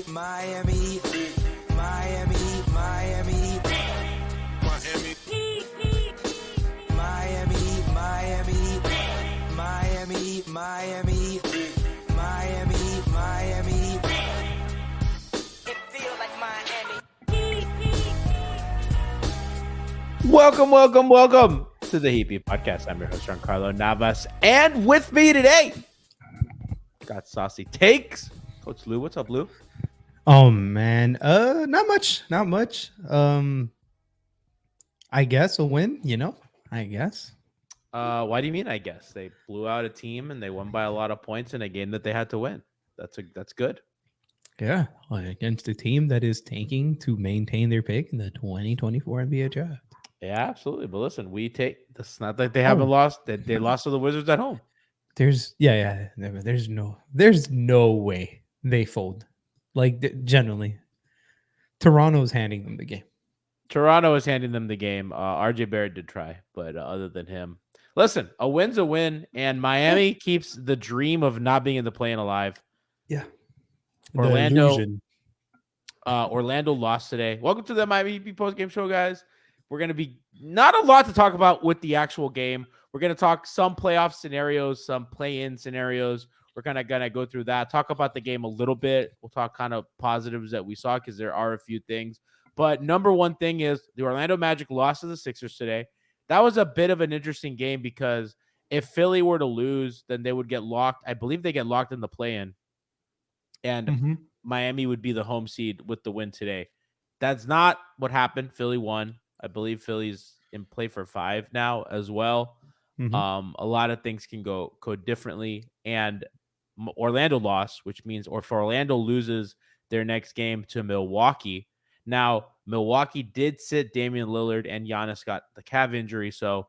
Miami, Miami, Miami, Miami, Miami, Miami, Miami, Miami, Miami, Miami. It feels like Miami. Welcome to the Heapy Podcast. I'm your host, Giancarlo Navas, and with me today, got Saucy Takes. Coach Lou, what's up, Lou? Oh man, not much. I guess a win, I guess. Why do you mean? I guess they blew out a team and they won by a lot of points in a game that they had to win. That's good. Yeah, against a team that is tanking to maintain their pick in the 2024 NBA draft. Yeah, absolutely. But listen, it's not like they haven't lost. They lost to the Wizards at home. There's no way they fold. Like generally, Toronto's handing them the game. Toronto is handing them the game. RJ Barrett did try, but other than him, listen, a win's a win, and Miami keeps the dream of not being in the play-in alive. Yeah. Orlando lost today. Welcome to the Miami MHB Postgame show, guys. We're going to be not a lot to talk about with the actual game. We're going to talk some playoff scenarios, some play-in scenarios. We're kind of going to go through that, talk about the game a little bit. We'll talk kind of positives that we saw because there are a few things. But number one thing is the Orlando Magic lost to the Sixers today. That was a bit of an interesting game because if Philly were to lose, then they would get locked. I believe they get locked in the play-in. And Miami would be the home seed with the win today. That's not what happened. Philly won. I believe Philly's in play for 5 now as well. A lot of things can go differently. And Orlando lost, which means if Orlando loses their next game to Milwaukee. Now, Milwaukee did sit Damian Lillard and Giannis got the calf injury. So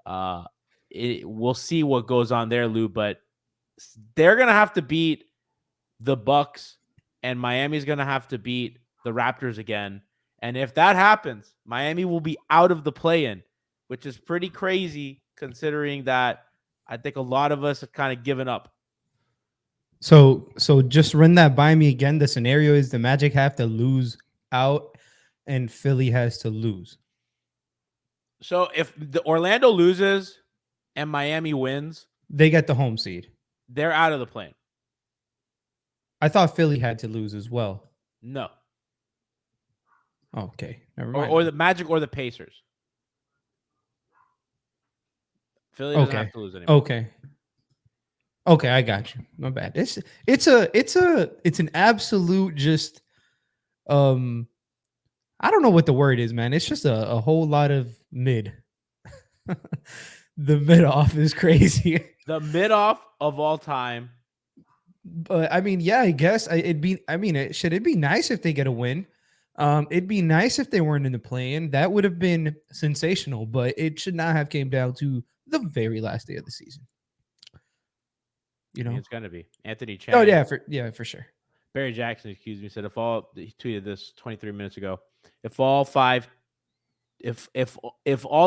we'll see what goes on there, Lou. But they're going to have to beat the Bucks, and Miami's going to have to beat the Raptors again. And if that happens, Miami will be out of the play-in, which is pretty crazy considering that I think a lot of us have kind of given up. So just run that by me again. The scenario is the Magic have to lose out and Philly has to lose. So if the Orlando loses and Miami wins, they get the home seed. They're out of the play-in. I thought Philly had to lose as well. No. Okay. Never mind. Or the Magic or the Pacers. Philly doesn't have to lose anymore. Okay, I got you. My bad. It's an absolute just I don't know what the word is, man. It's just a whole lot of mid. The mid off is crazy. The mid off of all time. But I mean, yeah, I guess should it be nice if they get a win? It'd be nice if they weren't in the play-in. That would have been sensational, but it should not have came down to the very last day of the season. It's gonna be Anthony Chang. Oh yeah, for sure. Barry Jackson, he tweeted this 23 minutes ago. If all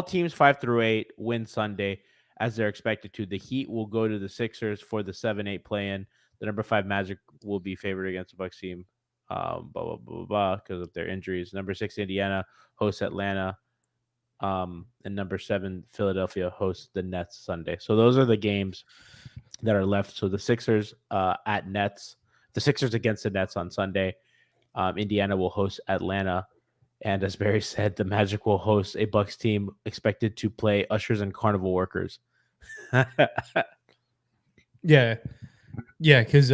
teams 5 through 8 win Sunday as they're expected to, the Heat will go to the Sixers for the 7-8 play-in. The number 5 Magic will be favored against the Bucks team, because of their injuries. Number 6 Indiana hosts Atlanta, and number 7 Philadelphia hosts the Nets Sunday. So those are the games that are left. So the Sixers at Nets, the Sixers against the Nets on Sunday. Indiana will host Atlanta, and as Barry said, the Magic will host a Bucks team expected to play ushers and carnival workers. Yeah, because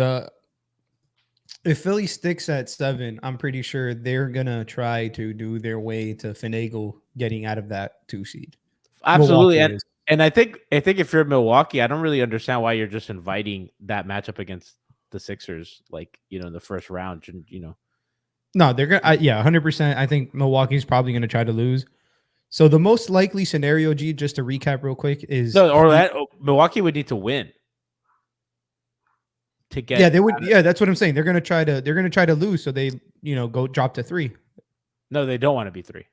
if Philly sticks at 7, I'm pretty sure they're gonna try to do their way to finagle getting out of that 2 seed. Absolutely, and I think if you're Milwaukee, I don't really understand why you're just inviting that matchup against the Sixers, in the first round. No, they're gonna 100%. I think Milwaukee's probably gonna try to lose. So the most likely scenario, G, just to recap real quick, is Milwaukee would need to win. They would. Yeah, that's what I'm saying. They're gonna try to lose, so they go drop to 3. No, they don't want to be 3.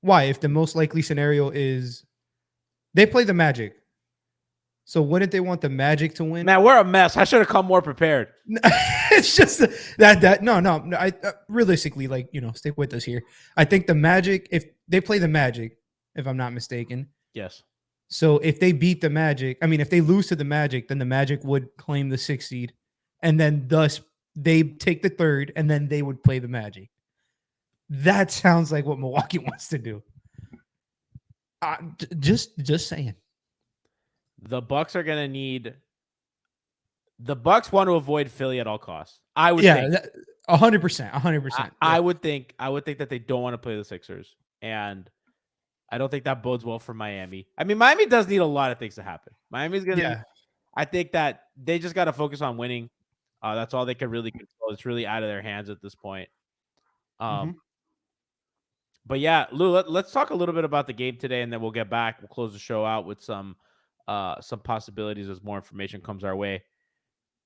Why? If the most likely scenario is they play the Magic, So wouldn't they want the Magic to win? Man, we're a mess. I should have come more prepared. It's just that no. I realistically, like, stick with us here. I think the Magic, if they play the Magic, if I'm not mistaken. Yes. So if they beat the Magic, I mean, if they lose to the Magic, then the Magic would claim the 6th seed, and then thus they take the 3rd, and then they would play the Magic. That sounds like what Milwaukee wants to do. Just saying. The Bucks are gonna need. The Bucks want to avoid Philly at all costs. I would think 100%, 100%. I would think that they don't want to play the Sixers, and I don't think that bodes well for Miami. I mean, Miami does need a lot of things to happen. Miami's gonna. Yeah. I think that they just got to focus on winning. That's all they can really control. It's really out of their hands at this point. But yeah, Lou, let's talk a little bit about the game today, and then we'll get back. We'll close the show out with some possibilities as more information comes our way.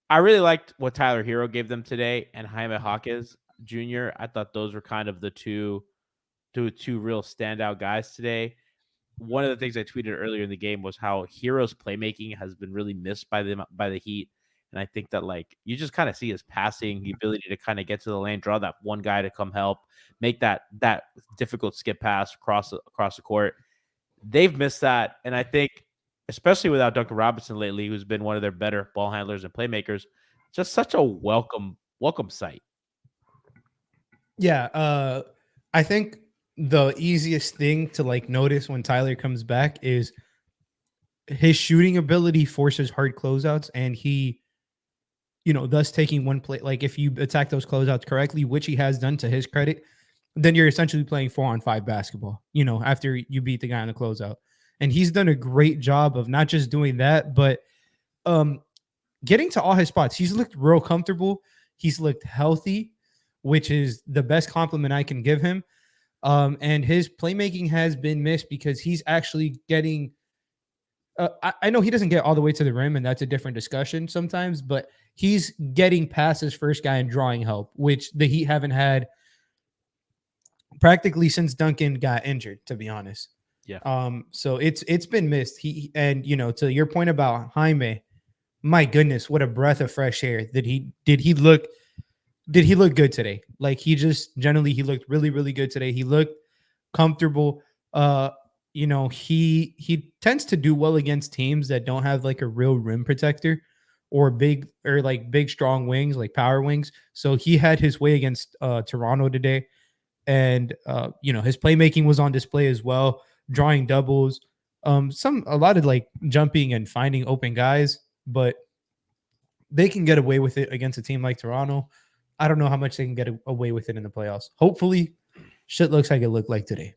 I really liked what Tyler Hero gave them today, and Jaime Jaquez Jr. I thought those were kind of the two real standout guys today. One of the things I tweeted earlier in the game was how Hero's playmaking has been really missed by the Heat. And I think that, like, you just kind of see his passing, the ability to kind of get to the lane, draw that one guy to come help, make that difficult skip pass across the court. They've missed that. And I think, especially without Duncan Robinson lately, who's been one of their better ball handlers and playmakers, just such a welcome sight. Yeah. I think the easiest thing to, like, notice when Tyler comes back is his shooting ability forces hard closeouts, and he, thus taking one play. Like, if you attack those closeouts correctly, which he has done to his credit, then you're essentially playing 4-on-5 basketball, after you beat the guy on the closeout. And he's done a great job of not just doing that, but getting to all his spots. He's looked real comfortable. He's looked healthy, which is the best compliment I can give him. And his playmaking has been missed because he's actually getting I know he doesn't get all the way to the rim, and that's a different discussion sometimes, but he's getting past his first guy and drawing help, which the Heat haven't had practically since Duncan got injured, to be honest. Yeah. So it's been missed. And to your point about Jaime, my goodness, what a breath of fresh air. Did he look good today? Like, he looked really, really good today. He looked comfortable. He tends to do well against teams that don't have, like, a real rim protector or big strong wings, like power wings. So he had his way against Toronto today. And his playmaking was on display as well, drawing doubles, a lot of, like, jumping and finding open guys, but they can get away with it against a team like Toronto. I don't know how much they can get away with it in the playoffs. Hopefully shit looks like it looked like today.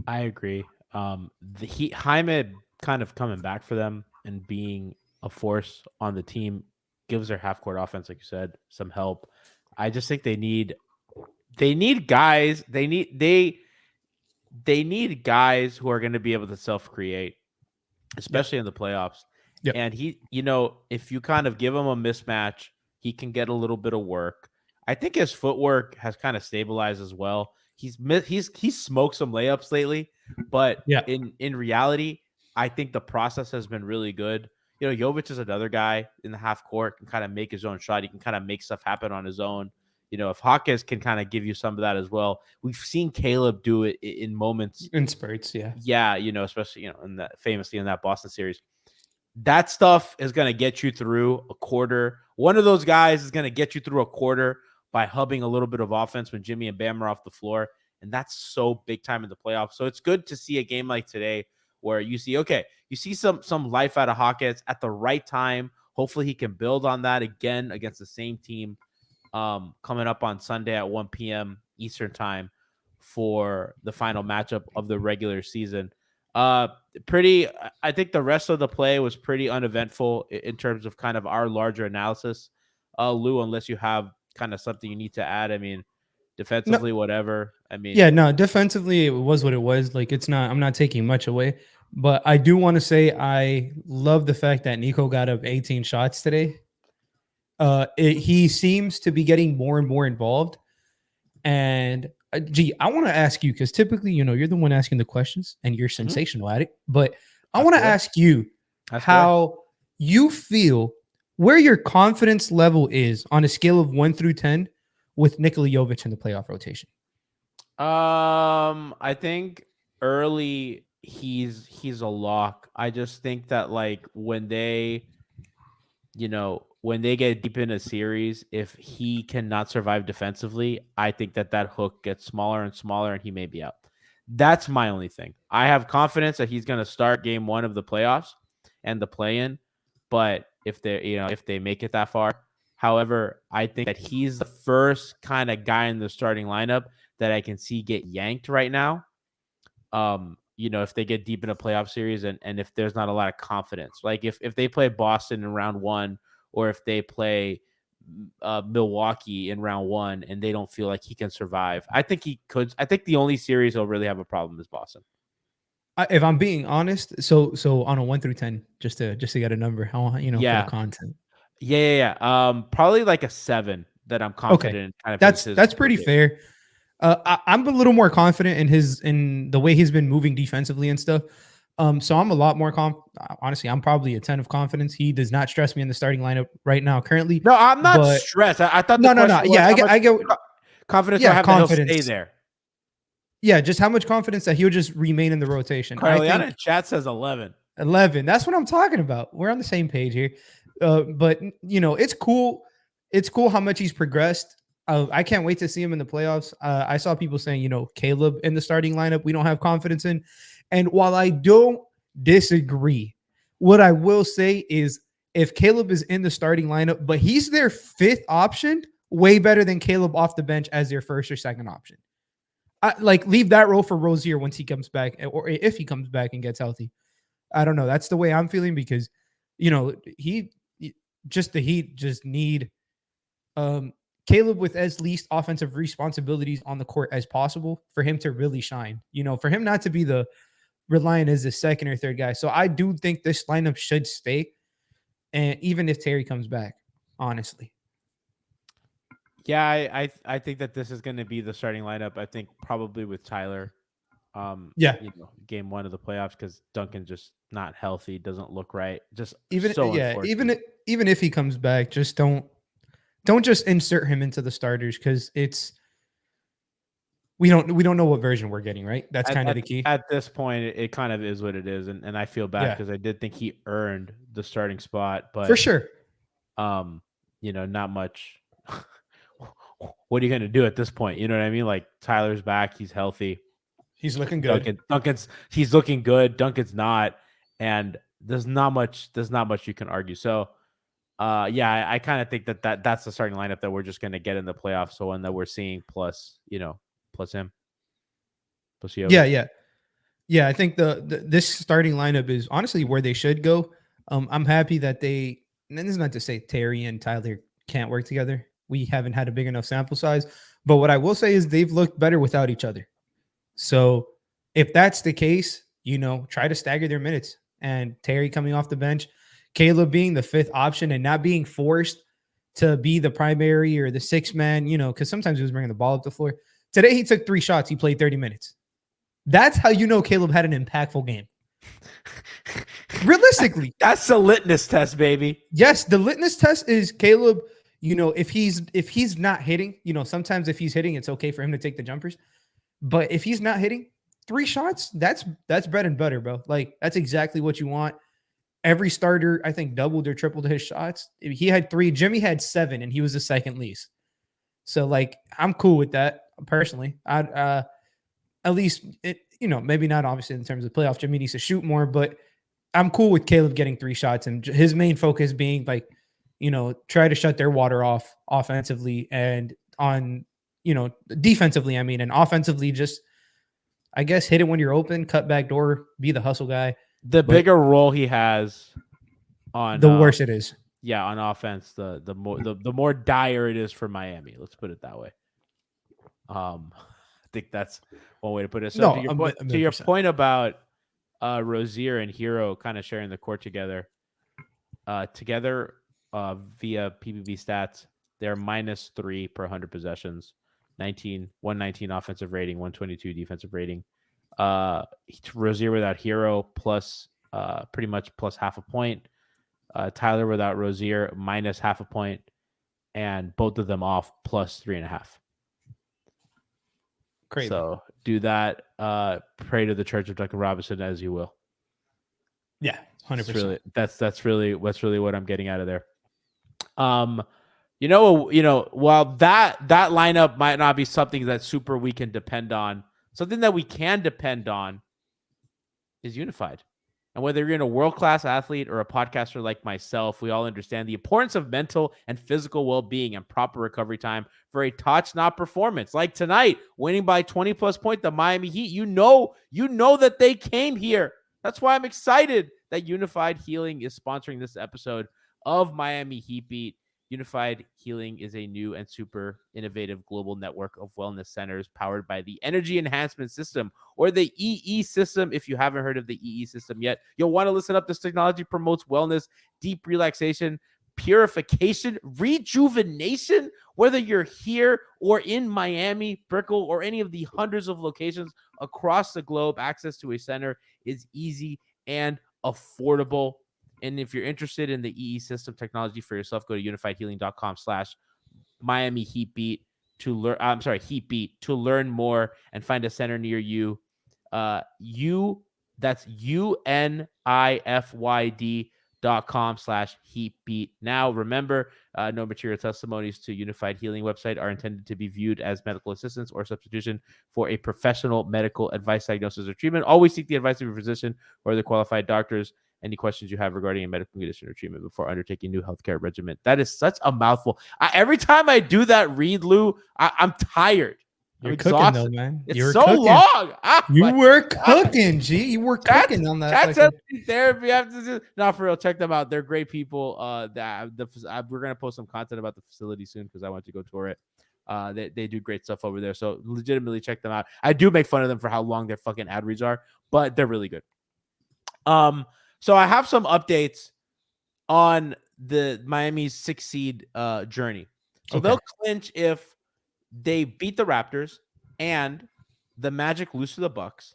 I agree. The Heat, Jaime kind of coming back for them and being a force on the team gives their half court offense, like you said, some help. I just think they need guys. They need guys who are going to be able to self-create, especially in the playoffs. Yep. And he, if you kind of give him a mismatch, he can get a little bit of work. I think his footwork has kind of stabilized as well. He's smoked some layups lately, but in reality, I think the process has been really good. Jovic is another guy in the half court, can kind of make his own shot. He can kind of make stuff happen on his own. If Jaquez can kind of give you some of that as well. We've seen Caleb do it in moments. In spurts, yeah. Yeah, especially, famously in that Boston series. That stuff is going to get you through a quarter. One of those guys is going to get you through a quarter by hubbing a little bit of offense when Jimmy and Bam are off the floor. And that's so big time in the playoffs. So it's good to see a game like today where you see some life out of Jaquez at the right time. Hopefully he can build on that again against the same team coming up on Sunday at 1 p.m. Eastern time for the final matchup of the regular season. I think the rest of the play was pretty uneventful in terms of kind of our larger analysis. Lou, unless you have kind of something you need to add. I mean, defensively, whatever. I mean, defensively, it was what it was. Like, I'm not taking much away, but I do want to say I love the fact that Nico got up 18 shots today. He seems to be getting more and more involved. And I want to ask you, because typically, you're the one asking the questions and you're sensational at it. But I want to ask you, That's correct. how you feel, where your confidence level is on a scale of 1 through 10 with Nikola Jovic in the playoff rotation. I think early he's a lock. I just think that like when they get deep in a series, if he cannot survive defensively, I think that hook gets smaller and smaller and he may be out. That's my only thing. I have confidence that he's going to start game 1 of the playoffs and the play-in, but if they make it that far, however, I think that he's the first kind of guy in the starting lineup that I can see get yanked right now. If they get deep in a playoff series and if there's not a lot of confidence, like if they play Boston in round 1 or if they play Milwaukee in round 1 and they don't feel like he can survive, I think he could. I think the only series he'll really have a problem is Boston. If I'm being honest, so on a 1 through 10, just to get a number, how for the content. Yeah. Probably like a 7 that I'm confident in. Kind of that's pretty fair. I'm a little more confident in the way he's been moving defensively and stuff. So I'm a lot more honestly, I'm probably a 10 of confidence. He does not stress me in the starting lineup right now currently. No, I'm not stressed. I thought no. Yeah, I get confidence. Yeah, confidence. He'll stay there. Yeah, just how much confidence that he'll just remain in the rotation. Carliana in chat says 11. 11. That's what I'm talking about. We're on the same page here. But it's cool. It's cool how much he's progressed. I can't wait to see him in the playoffs. I saw people saying, Caleb in the starting lineup, we don't have confidence in. And while I don't disagree, what I will say is if Caleb is in the starting lineup, but he's their 5th option, way better than Caleb off the bench as their 1st or 2nd option. Leave that role for Rozier once he comes back, or if he comes back and gets healthy. I don't know. That's the way I'm feeling because, the Heat just need Caleb with as least offensive responsibilities on the court as possible for him to really shine, for him not to be the reliant as the 2nd or 3rd guy. So I do think this lineup should stay. And even if Terry comes back, honestly. Yeah, I think that this is going to be the starting lineup. I think probably with Tyler. Game 1 of the playoffs because Duncan's just not healthy, doesn't look right. Just even if he comes back, just don't just insert him into the starters because we don't know what version we're getting, right? That's kind of the key. At this point, it kind of is what it is, and I feel bad because I did think he earned the starting spot, but for sure, not much. What are you going to do at this point? You know what I mean? Like Tyler's back, he's healthy. He's looking good. He's looking good. Duncan's not, and there's not much you can argue. So, I kind of think that's the starting lineup that we're just going to get in the playoffs. So one that we're seeing plus him, plus Jovic. Yeah. I think this starting lineup is honestly where they should go. I'm happy that and this is not to say Terry and Tyler can't work together. We haven't had a big enough sample size, but what I will say is they've looked better without each other. So if that's the case, try to stagger their minutes and Terry coming off the bench, Caleb being the 5th option and not being forced to be the primary or the 6th man, because sometimes he was bringing the ball up the floor. Today, he took 3 shots. He played 30 minutes. That's how Caleb had an impactful game. Realistically. That's the litmus test, baby. Yes, the litmus test is Caleb, if he's not hitting, sometimes if he's hitting, it's okay for him to take the jumpers. But if he's not hitting 3 shots, that's bread and butter, bro. Like, that's exactly what you want. Every starter, I think, doubled or tripled his shots. He had 3. Jimmy had 7, and he was the 2nd least. So, like, I'm cool with that personally. I'd at least, maybe not obviously in terms of playoff. Jimmy needs to shoot more, but I'm cool with Caleb getting 3 shots and his main focus being like, try to shut their water off offensively and on, defensively, and offensively, just, I guess, hit it when you're open, cut back door, be the hustle guy. The bigger role he has on the worse it is. Yeah, on offense, the more dire it is for Miami. Let's put it that way. I think that's one way to put it. So to your point about Rozier and Hero kind of sharing the court together via PBB stats, they're -3 per 100 possessions, 119 offensive rating, 122 defensive rating. Rozier without Hero plus pretty much plus half a point. Tyler without Rozier minus half a point, and both of them off plus 3.5. Crazy. So do that. Pray to the Church of Duncan Robinson as you will. Yeah, 100%. That's really what I'm getting out of there. While that lineup might not be something that super we can depend on, something that we can depend on is Unified. And whether you're a world-class athlete or a podcaster like myself, we all understand the importance of mental and physical well-being and proper recovery time for a top-notch performance. Like tonight, winning by 20-plus points, the Miami Heat. You know that they came here. That's why I'm excited that Unified Healing is sponsoring this episode of Miami Heat Beat. Unified Healing is a new and super innovative global network of wellness centers powered by the Energy Enhancement System, or the EE system. If you haven't heard of the EE system yet, you'll want to listen up. This technology promotes wellness, deep relaxation, purification, rejuvenation. Whether you're here or in Miami, Brickell, or any of the hundreds of locations across the globe, access to a center is easy and affordable. And if you're interested in the EE system technology for yourself, go to unifiedhealing.com/Miami Heat Beat to learn. Heat Beat to learn more and find a center near you. That's UNIFYD.com/Heat Beat. Now, remember, no material testimonies to Unified Healing website are intended to be viewed as medical assistance or substitution for a professional medical advice, diagnosis, or treatment. Always seek the advice of your physician or other qualified doctors. Any questions you have regarding a medical condition or treatment before undertaking new healthcare regimen. That is such a mouthful. Every time I do that read, Lou, I'm tired. You're cooking though, man. It's so cooking. Long. You were cooking, G. You were cooking on that. Therapy. Not for real. Check them out. They're great people. We're gonna post some content about the facility soon because I want to go tour it. They do great stuff over there. So legitimately check them out. I do make fun of them for how long their fucking ad reads are, but they're really good. So I have some updates on the Miami's 6 seed journey. So they'll clinch if they beat the Raptors and the Magic lose to the Bucks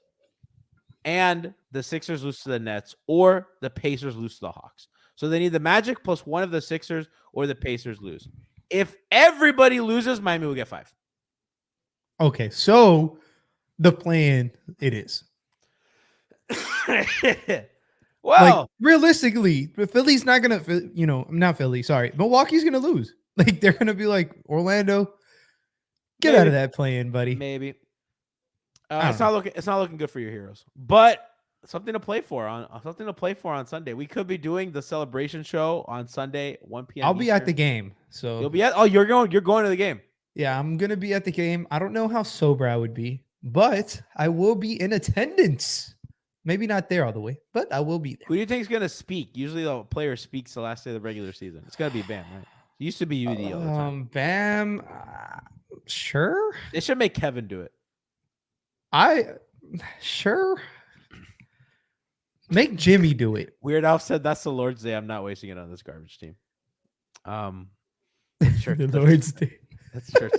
and the Sixers lose to the Nets, or the Pacers lose to the Hawks. So they need the Magic plus one of the Sixers or the Pacers lose. If everybody loses, Miami will get 5. Okay, so the plan it is. Well, like, realistically, Philly's not gonna, not Philly. Sorry, Milwaukee's gonna lose. Like, they're gonna be like, Orlando, get out of that play-in, buddy. Maybe. It's not looking good for your heroes, but something to play for on Sunday. We could be doing the celebration show on Sunday, 1 p.m. I'll be at the game, so you'll be at. Oh, you're going to the game. Yeah, I'm gonna be at the game. I don't know how sober I would be, but I will be in attendance. Maybe not there all the way, but I will be there. Who do you think is going to speak? Usually the player speaks the last day of the regular season. It's got to be Bam, right? It used to be UD all the time. Bam, sure. They should make Kevin do it. Sure. Make Jimmy do it. Weird Al said that's the Lord's Day. I'm not wasting it on this garbage team. Sure. The Lord's Day. That's church.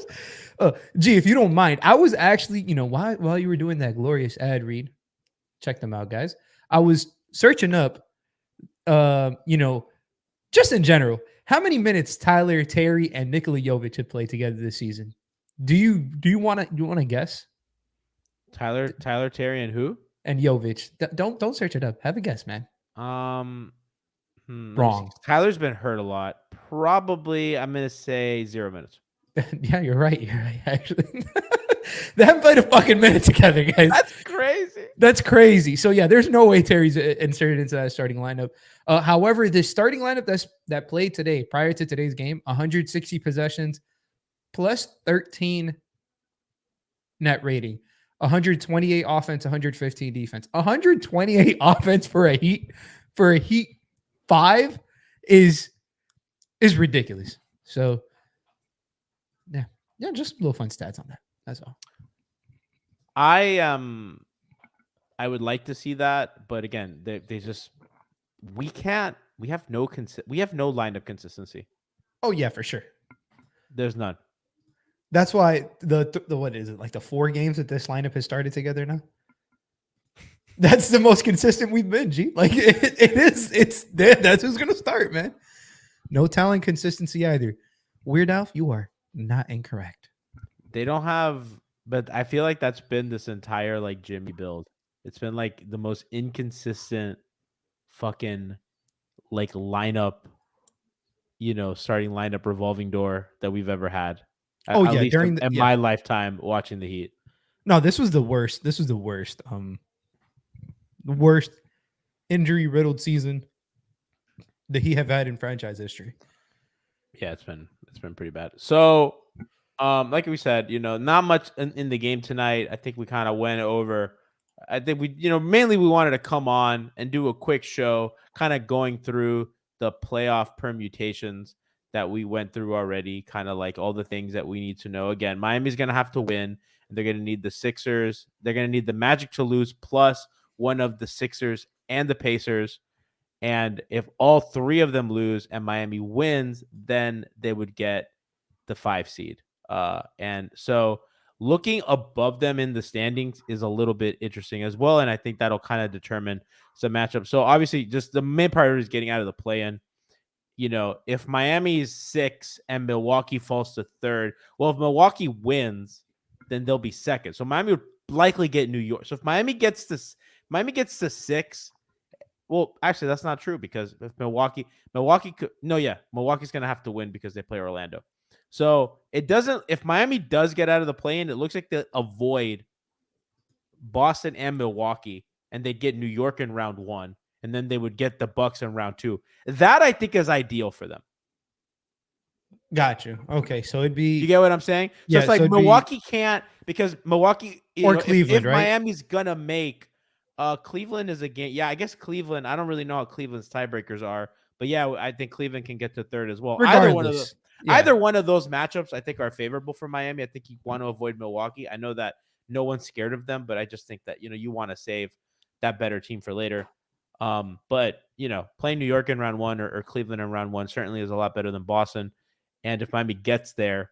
Gee, if you don't mind, I was actually, while you were doing that glorious ad read, check them out, guys. I was searching up, just in general, how many minutes Tyler, Terry, and Nikola Jovic have played together this season. Do you want to guess? Tyler, Terry, and who? And Jovic. Don't search it up. Have a guess, man. Wrong. Tyler's been hurt a lot. Probably, I'm gonna say 0 minutes. Yeah, you're right. Actually. They haven't played a fucking minute together, guys. That's crazy. So yeah, there's no way Terry's inserted into that starting lineup. However, the starting lineup that played today, prior to today's game, 160 possessions, plus 13 net rating, 128 offense, 115 defense, 128 offense for a Heat 5 is ridiculous. So yeah, just little fun stats on that. That's all. I would like to see that, but again, we have no lineup consistency. Oh yeah, for sure. There's none. That's why the what is it, like the 4 games that this lineup has started together now? That's the most consistent we've been, G. Like it is. It's that's who's gonna start, man. No talent consistency either. Weird Alf, you are not incorrect. They don't have, but I feel like that's been this entire like Jimmy build. It's been like the most inconsistent fucking like lineup, starting lineup revolving door that we've ever had. Oh At yeah, least during in my lifetime watching the Heat. no, this was the worst. This was the worst. The worst injury riddled season that he have had in franchise history. Yeah, it's been pretty bad. So, like we said, not much in the game tonight. I think we kind of went over. I think we, mainly we wanted to come on and do a quick show, kind of going through the playoff permutations that we went through already, kind of like all the things that we need to know. Again, Miami's going to have to win, and they're going to need the Sixers. They're going to need the Magic to lose, plus one of the Sixers and the Pacers. And if all three of them lose and Miami wins, then they would get the 5 seed. And so looking above them in the standings is a little bit interesting as well. And I think that'll kind of determine some matchups. So obviously, just the main priority is getting out of the play-in. If Miami is 6 and Milwaukee falls to 3rd, well, if Milwaukee wins, then they'll be 2nd. So Miami would likely get New York. So if Miami gets to 6, well, actually, that's not true because if Milwaukee could, Milwaukee's going to have to win because they play Orlando. So if Miami does get out of the play-in, it looks like they avoid Boston and Milwaukee, and they get New York in round 1, and then they would get the Bucks in round 2. That I think is ideal for them. Gotcha. Okay, so it'd be. You get what I'm saying? So Yeah, it's like so Milwaukee can't, because Milwaukee or Cleveland, if right? Miami's gonna make Cleveland is a game. Yeah, I guess Cleveland. I don't really know how Cleveland's tiebreakers are, but yeah, I think Cleveland can get to 3rd as well. Regardless, Either one of those matchups, I think, are favorable for Miami. I think you want to avoid Milwaukee. I know that no one's scared of them, but I just think that you want to save that better team for later. But playing New York in round 1 or Cleveland in round 1 certainly is a lot better than Boston. And if Miami gets there,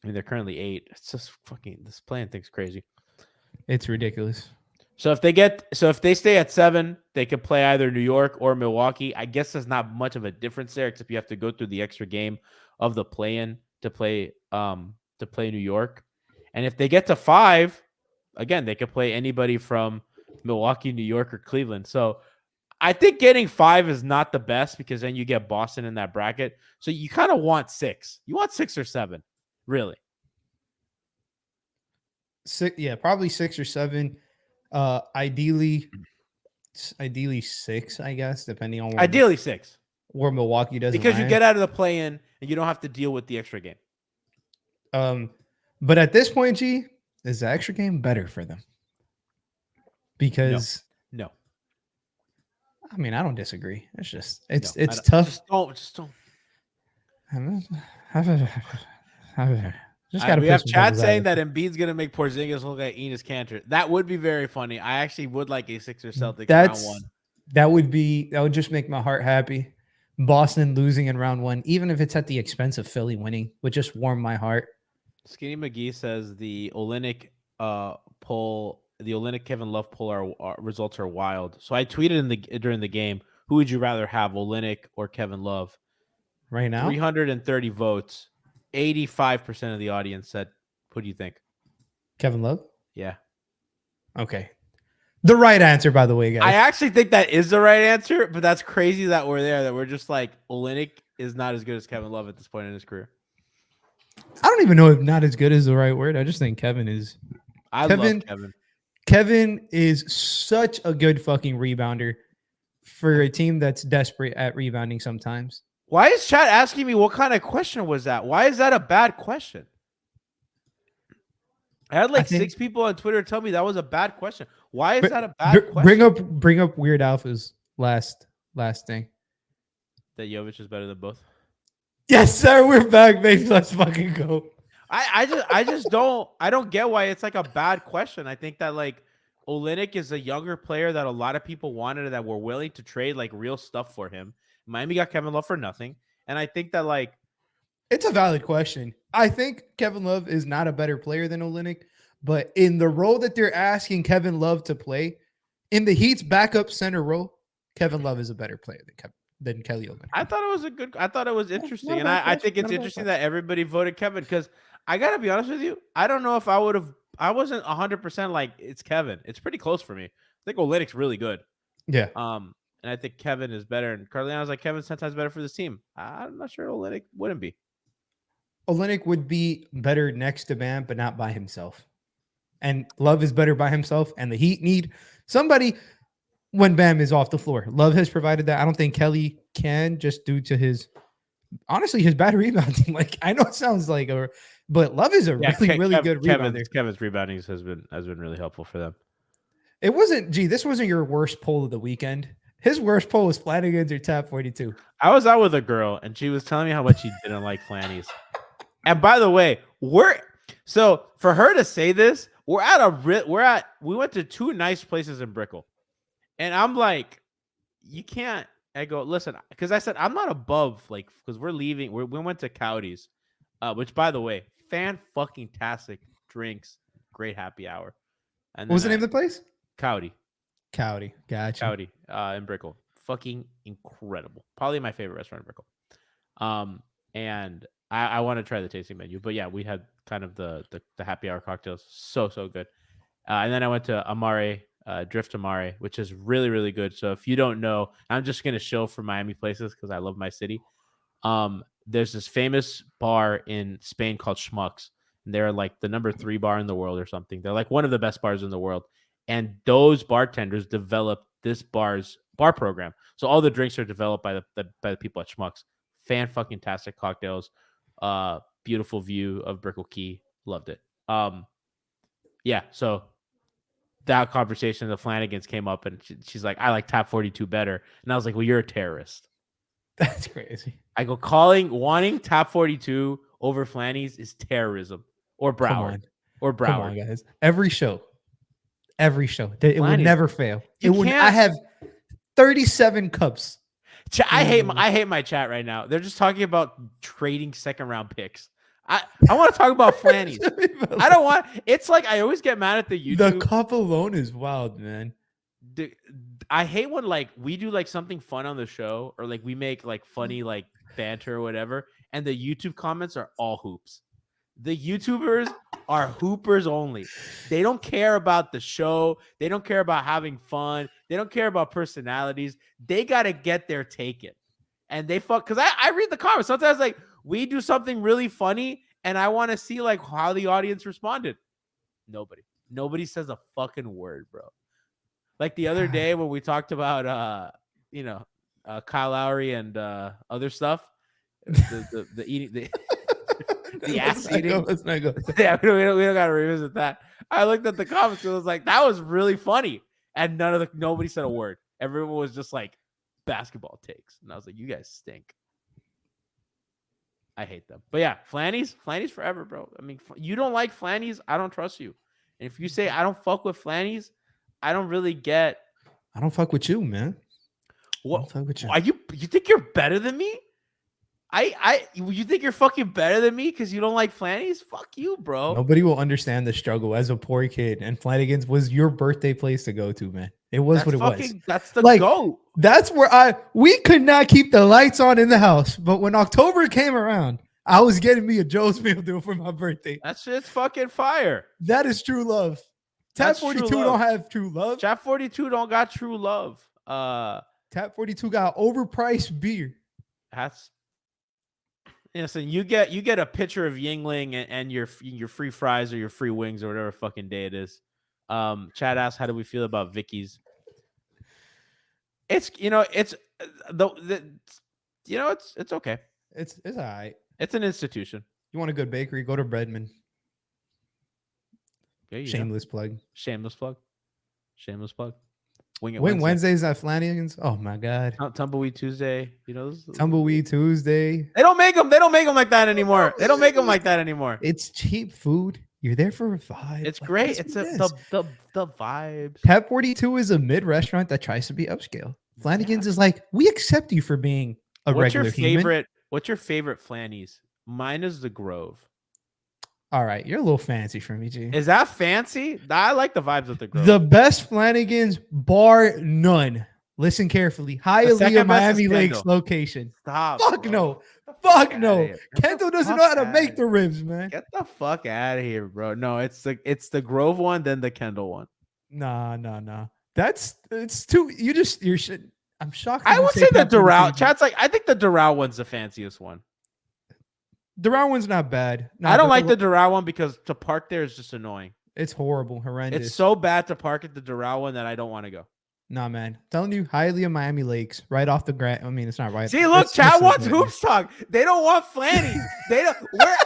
I mean, they're currently 8. It's just fucking, this play-in thing's crazy. It's ridiculous. So if they stay at 7, they could play either New York or Milwaukee. I guess there's not much of a difference there, except you have to go through the extra game of the play-in to play New York. And if they get to 5, again, they could play anybody from Milwaukee, New York, or Cleveland. So I think getting 5 is not the best because then you get Boston in that bracket. So you kind of want 6. You want 6 or 7, really. 6, yeah, probably 6 or 7. Ideally 6, I guess, depending on ideally 6 where Milwaukee does, because you get out of the play-in and you don't have to deal with the extra game. But at this point, G, is the extra game better for them? Because no. I mean, I don't disagree. It's just it's tough. Just don't. Just gotta we have chat saying that Embiid's gonna make Porzingis look like Enes Kanter. That would be very funny. I actually would like a Sixers Celtics round 1. That would just make my heart happy. Boston losing in round 1, even if it's at the expense of Philly winning, would just warm my heart. Skinny McGee says the Olynyk poll, the Olynyk Kevin Love poll are results are wild. So I tweeted during the game, who would you rather have, Olynyk or Kevin Love? Right now, 330 votes. 85% of the audience said, "Who do you think?" Kevin Love. Yeah. Okay. The right answer, by the way, guys. I actually think that is the right answer, but that's crazy that we're there. That we're just like Olynyk is not as good as Kevin Love at this point in his career. I don't even know if not as good is the right word. I just think Kevin is. Love Kevin. Kevin is such a good fucking rebounder for a team that's desperate at rebounding sometimes. Why is chat asking me what kind of question was that? Why is that a bad question? I had 6 people on Twitter tell me that was a bad question. Why is that a bad question? Bring up Weird Alpha's last thing. That Jovic is better than both. Yes, sir. We're back, baby. Let's fucking go. I just don't get why it's like a bad question. I think that like Olynyk is a younger player that a lot of people wanted that were willing to trade like real stuff for him. Miami got Kevin Love for nothing. And I think that like it's a valid question. I think Kevin Love is not a better player than Olynyk, but in the role that they're asking Kevin Love to play, In the Heat's backup center role, Kevin Love is a better player than Kelly Olynyk. I thought it was interesting. not a And bad I choice, think not it's a bad interesting choice. that everybody voted Kevin because I got to be honest with you. I don't know if I wasn't 100% like it's Kevin. It's pretty close for me. I think Olynyk's really good. Yeah. And I think Kevin is better. And Carliano's like, Kevin's sometimes better for this team. I'm not sure Olynyk wouldn't be. Olynyk would be better next to Bam, but not by himself. And Love is better by himself. And the Heat need somebody when Bam is off the floor. Love has provided that. I don't think Kelly can, just due to his bad rebounding. Like, I know it sounds like but Love is a really good rebounder. Kevin's rebounding has been really helpful for them. This wasn't your worst poll of the weekend. His worst poll was Flanagan's or Tap 42. I was out with a girl and she was telling me how much she didn't like Flanny's. And by the way, so for her to say this, we went to 2 nice places in Brickell. And I'm like, you can't. I go, listen, because I said I'm not above, like, because we're leaving. We went to Cowdy's, which, by the way, fan-fucking-tastic drinks, great happy hour. And what was the name of the place? Cowdy. Gotcha. Cowdy in Brickell. Fucking incredible. Probably my favorite restaurant in Brickell. And I want to try the tasting menu. But yeah, we had kind of the happy hour cocktails. So good. And then I went to Amare, Drift Amare, which is really, really good. So if you don't know, I'm just going to show for Miami places because I love my city. There's this famous bar in Spain called Schmucks. And they're like the number 3 bar in the world or something. They're like one of the best bars in the world. And those bartenders developed this bar program. So all the drinks are developed by the people at Schmucks. Fan-fucking-tastic cocktails. Beautiful view of Brickell Key. Loved it. Yeah, so that conversation, the Flanagans came up and she's like, I like Tap 42 better. And I was like, well, you're a terrorist. That's crazy. I go, wanting Tap 42 over Flanny's is terrorism. Or Broward. Come on, guys. Every show. It will never fail. I have 37 cups. I hate my chat right now. They're just talking about trading second-round picks. I want to talk about Flanny's. I don't want. It's like I always get mad at the YouTube. The cup alone is wild, man. I hate when like we do like something fun on the show or like we make like funny like banter or whatever, and the YouTube comments are all hoops. The YouTubers are hoopers only. They don't care about the show. They don't care about having fun. They don't care about personalities. They got to get their take in. And they fuck, because I read the comments. Sometimes like we do something really funny and I want to see like how the audience responded. Nobody says a fucking word, bro. Like the other day when we talked about, Kyle Lowry and other stuff, the eating, the ass eating. Let's not go. Yeah, we don't got to revisit that. I looked at the comments and was like, that was really funny. And nobody said a word. Everyone was just like basketball takes. And I was like, you guys stink. I hate them. But yeah, Flanny's forever, bro. I mean, you don't like Flanny's, I don't trust you. And if you say I don't fuck with Flanny's, I don't really get. I don't fuck with you, man. What? I don't fuck with you. Are you think you're better than me? You think you're fucking better than me because you don't like Flanny's? Fuck you, bro. Nobody will understand the struggle as a poor kid. And Flanagan's was your birthday place to go to, man. It was what it was. That's the goat. That's where we could not keep the lights on in the house. But when October came around, I was getting me a Joe's meal deal for my birthday. That shit's fucking fire. That is true love. Tap 42 don't have true love. Tap 42 don't got true love. Tap 42 got overpriced beer. That's so you get a picture of Yingling and your free fries or your free wings or whatever fucking day it is. Chad asks, how do we feel about Vicky's? It's it's okay. It's all right. It's an institution. You want a good bakery? Go to Breadman. Shameless plug. Wing Wednesdays at Flanagan's. Oh my god. Tumbleweed Tuesday. Tumbleweed Tuesday. They don't make them like that anymore. They don't make them like that anymore. It's cheap food. You're there for a vibe. It's great. It's the vibes. Tap 42 is a mid restaurant that tries to be upscale. Flanagan's is like, we accept you for being a regular human. What's your favorite Flanny's? Mine is the Grove. All right, you're a little fancy for me, G. Is that fancy? I like the vibes of the Grove. The best Flanagan's, bar none. Listen carefully. Hialeah, second best Miami is Lakes Kendall. location. Stop. Fuck bro. no. Get the Fuck outta no. here. Get the Kendall doesn't fuck know how to outta make the here. ribs, man. Get the fuck out of here, bro. No, it's the Grove one, then the Kendall one. Nah. It's too. You're shit. I'm shocked. I that you would say say the that for the Doral. team. Chat's like, I think the Doral one's the fanciest one. The round one's not bad. I don't like the Doral one because to park there is just annoying. It's horrible, horrendous. It's so bad to park at the Doral one that I don't want to go. Nah, man. Telling you, Hialeah, Miami Lakes, right off the ground. I mean, it's not right. See, look, It's chat just wants like- hoops talk. They don't want Flanny. They don't.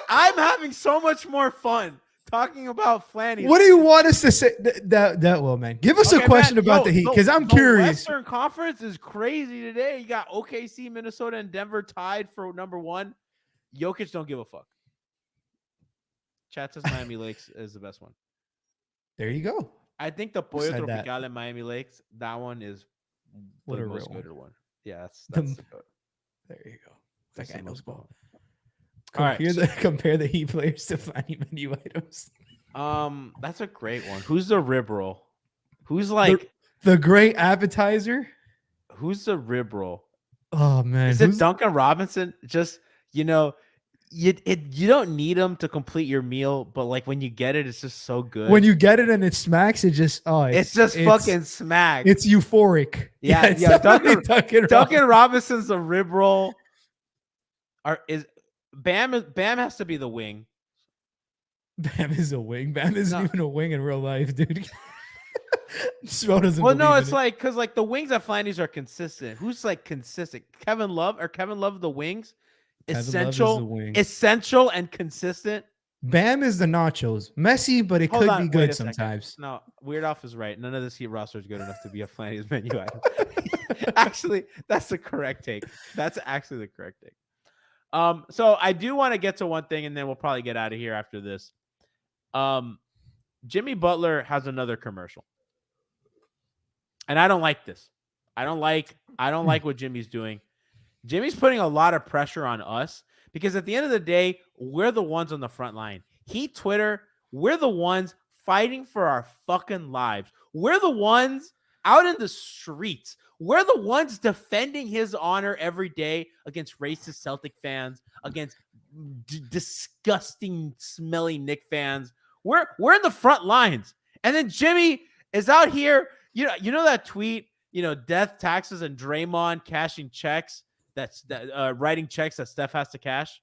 I'm having so much more fun talking about Flanny. What do you want us to say? That well, man. Give us a question about the Heat because I'm curious. The Western Conference is crazy today. You got OKC, Minnesota, and Denver tied for number 1. Jokic don't give a fuck. Chat says Miami Lakes is the best one. There you go. I think the Pollo said that? Tropical in Miami Lakes, that one is What the a most real good one. Yeah, that's The- the goat. There you go. That's That guy the knows most ball. goat. All right, Compare the Heat players to Flanny menu items. That's a great one. Who's the rib roll? Who's like The great appetizer. who's the rib roll? Oh man, Is it Duncan Robinson? Just you don't need them to complete your meal, but like when you get it, it's just so good. when you get it and it smacks, it just it's just fucking smack. It's euphoric. Yeah, it's yeah, definitely Duncan Duncan Robinson's the rib roll. Bam has to be the wing. Bam is a wing. Bam isn't No. even a wing in real life, dude. Spo doesn't. Well, no, believe it's in it. like because like the wings at Flanny's are consistent. Who's like consistent? Kevin Love the wings? Kevin Love is Essential, the wing. essential and consistent. Bam is the nachos. Messy, but it Hold could on, be wait good a second. sometimes. No, Weird Off is right. None of this Heat roster is good enough to be a Flanny's menu item. Actually, that's the correct take. That's actually the correct take. So I do want to get to one thing, and then we'll probably get out of here after this. Jimmy Butler has another commercial, and I don't like this. I don't like what Jimmy's doing. Jimmy's putting a lot of pressure on us because at the end of the day, we're the ones on the front line. Heat Twitter, we're the ones fighting for our fucking lives. We're the ones out in the streets. We're the ones defending his honor every day against racist Celtic fans, against disgusting, smelly Knick fans. We're in the front lines. And then Jimmy is out here. You know that tweet, death, taxes, and Draymond cashing checks. That's writing checks that Steph has to cash.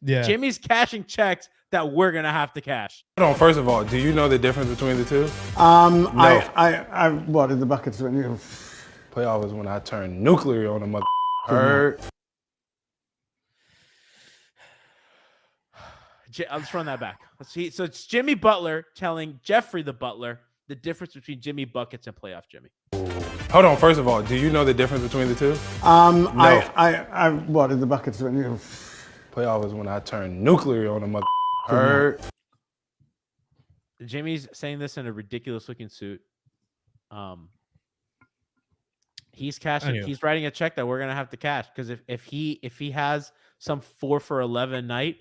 Yeah. Jimmy's cashing checks that we're gonna have to cash. Hold on, first of all, do you know the difference between the two? What in the buckets when you? Playoff is when I turn nuclear on a mother. Heard. Let's run that back. Let's see. So it's Jimmy Butler telling Jeffrey the Butler the difference between Jimmy buckets and playoff Jimmy. Hold on, first of all, do you know the difference between the two? What in the buckets when you? Playoff is when I turn nuclear on a mother. Heard. Jimmy's saying this in a ridiculous looking suit. He's cashing. He's writing a check that we're gonna have to cash because if he has some 4 for 11 night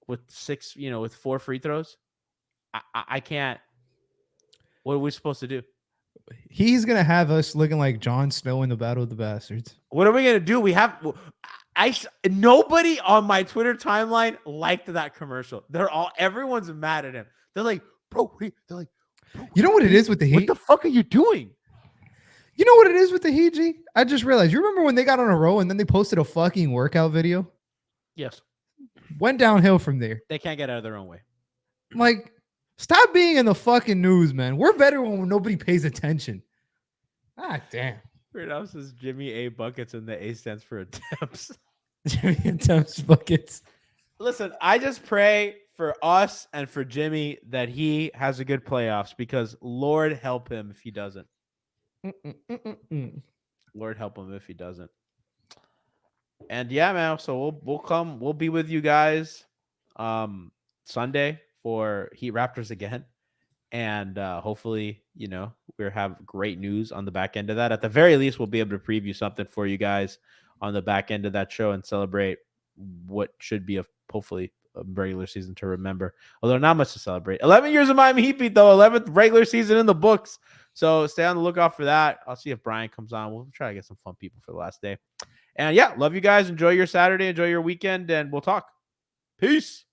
with 6, with 4 free throws, I can't. What are we supposed to do? He's gonna have us looking like Jon Snow in the Battle of the Bastards. What are we gonna do? Nobody on my Twitter timeline liked that commercial. Everyone's mad at him. They're like, bro. You know what it is with the Heat? What the fuck are you doing? You know what it is with the Heat, G? I just realized. You remember when they got on a roll and then they posted a fucking workout video? Yes. Went downhill from there. They can't get out of their own way. Like, stop being in the fucking news, man. We're better when nobody pays attention. Ah, damn. Weird Al says Jimmy A buckets and the A stands for attempts. Jimmy attempts buckets. Listen, I just pray for us and for Jimmy that he has a good playoffs because Lord help him if he doesn't. Lord help him if he doesn't. And yeah, man. So we'll be with you guys Sunday for Heat Raptors again. And hopefully, we'll have great news on the back end of that. At the very least, we'll be able to preview something for you guys on the back end of that show and celebrate what should be hopefully regular season to remember. Although not much to celebrate. 11 years of Miami Heat beat, though. 11th regular season in the books. So stay on the lookout for that. I'll see if Brian comes on. We'll try to get some fun people for the last day. And yeah, love you guys. Enjoy your Saturday. Enjoy your weekend. And we'll talk. Peace.